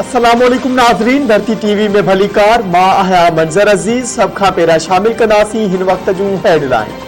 अस्सलामुअलैकुम नाज़रीन, धरती टीवी में भली कार मां आया मंजर अजीज सब खां पहिरियां शामिल कंदासीं हिन वक्त जूं हेडलाइन।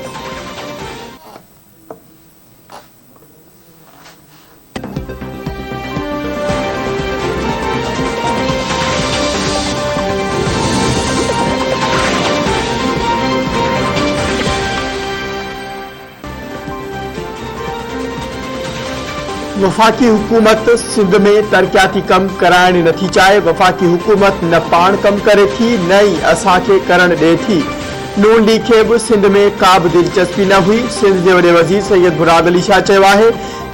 वफाकी हुकूमत सिंध में तरक्याती कम कराइण नथी चाहे। वफाकी हुकूमत न पाण कम करे थी न ई असांखे करण ॾिए थी। नून लीग खे बि सिंध में का बि दिलचस्पी न हुई। सिंध जे वॾे वज़ीर सैयद मुराद अली शाह चयो आहे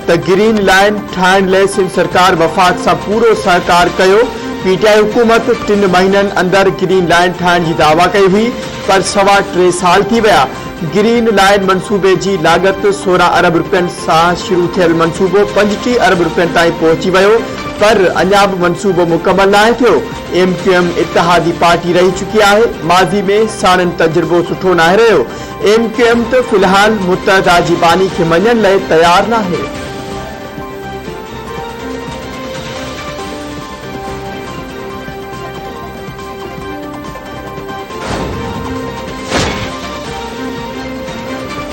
त ग्रीन लाइन ठाहिण लाइ सिंध सरकार वफ़ाक सां पूरो सहकार कयो। पीटीआई हुकूमत 3 महीननि अंदरि ग्रीन लाइन ठाहिण जी दावा कई हुई, पर 3.25 साल थी विया। ग्रीन लाइन मंसूबे जी लागत 16 अरब रुपयनि सां शुरू थियल मंसूबो 35 अरब रुपयनि ताईं पहुची वियो, पर अञा बि मंसूबो मुकमल नाहे थियो। MQM इत्तेहादी पार्टी रही चुकी आहे। माज़ी में साणनि तजुर्बो सुठो नाहे रहियो। MQM त फ़िलहाल मुत्तहदा जी बानी खे मञण लाइ तयार नाहे।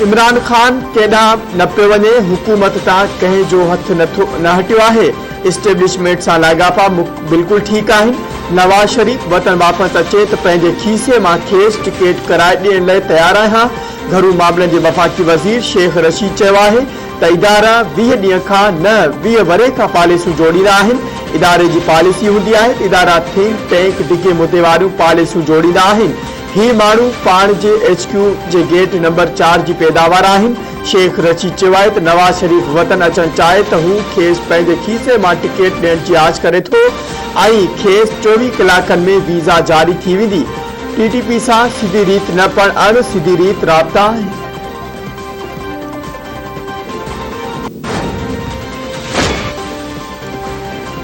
इमरान खान केॾांहुं न पियो वञे। हुकूमत तां कंहिं जो हथ न हटियो आहे। इस्टेब्लिशमेंट सां लाॻापा बिल्कुलु ठीकु आहिनि। नवाज़ शरीफ वतन वापसि अचे त पंहिंजे खीसे मां खेसि टिकट कराए ॾियण लाइ तयारु आहियां। घरू मामलनि जे वफ़ाक़ी वज़ीर शेख रशीद चयो आहे त इदारा 20 ॾींहं खां न 20 वरे खां पॉलिसियूं जोड़ींदा आहिनि। इदारे जी पॉलिसी हूंदी आहे इदारा थिंक टैंक डिघे मुदे वारियूं पॉलिसियूं जोड़ींदा आहिनि। ही माण्हू पाण जे HQ जे गेट नंबर 4 जी पैदावार आहिनि। शेख रशीद चयो आहे त नवाज़ शरीफ वतन अचणु चाहे त हू खेसि पंहिंजे खीसे मां टिकट ॾियण जी आश करे थो ऐं खेसि 24 कलाकनि में वीज़ा जारी थी वेंदी। TTP सां सिधी रीत न पर अण सिधी रीत राब्ता आहे।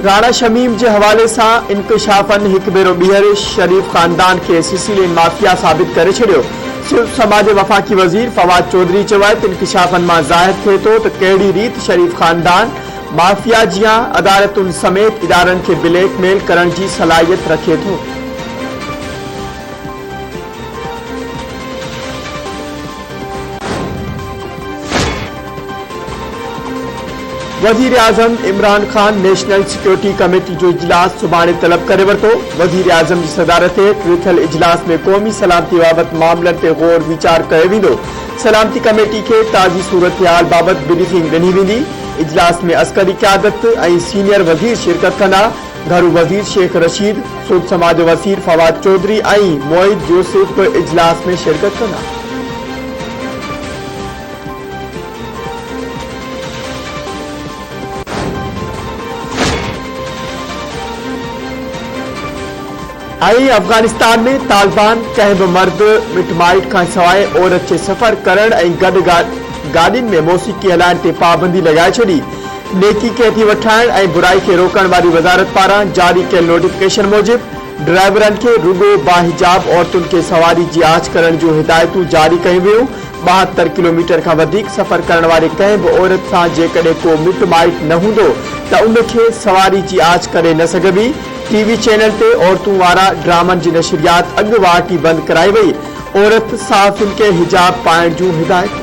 राणा शमीम जे हवाले सां इंकशाफन हिकु भेरो ॿीहर शरीफ ख़ानदान खे सिसिलियन माफिया साबित करे छॾियो। सिंध समाज जे वफ़ाक़ी वज़ीर फवाद चौधरी चयो आहे त इंकशाफन मां ज़ाहिर थिए थो त कहिड़ी रीत शरीफ ख़ानदान माफिया जियां अदालतुनि समेत इदारनि खे ब्लैकमेल करण जी सलाहियत रखे थो। वज़ीर आज़म Imran Khan national security committee जो इजलास सुभाणे तलब करे वरितो। वज़ीर आज़म जी सदारत हेठि वेठल इजलास में क़ौमी सलामती बाबति मामलनि ते गौर वीचार कयो वेंदो। सलामती कमेटी खे ताज़ी सूरतहाल बाबति ब्रीफिंग ॾिनी वेंदी। इजलास में अस्करी क़यादत ऐं सीनियर वज़ीर शिरकत कंदा। घरू वज़ीर शेख रशीद, सूद समाज वज़ीर फवाद चौधरी ऐं मोहित जोसेफ बि इजलास में शिरकत कंदा। अफगानिस्तान में तालिबान कंहिं बि मर्द मिटमाइट खां सवाइ औरत जे सफ़र करण ऐं गॾु गाॾियुनि में मौसीक़ी हलाइण ते पाबंदी लॻाए छॾी। नेकी खे थी वठाइण ऐं बुराई खे रोकण वारी वज़ारत पारां जारी कयल नोटिफिकेशन मूजिबि ड्राइवरनि खे रुगो बाहिजाब औरतुनि खे सवारी जी आछ करण जूं हिदायतूं जारी कयूं वेयूं। 72 किलोमीटर खां वधीक सफ़र करण वारे कंहिं बि औरत सां जेकॾहिं को मिट माइट न हूंदो त उन खे सवारी जी आछ करे न सघिबी। TV चैनल ते औरतूं वारा ड्रामनि जी नशरियात अॻु वाटि ई बंदि कराई वई। औरत साफ़िन खे हिजाब पाइण जूं हिदायतूं।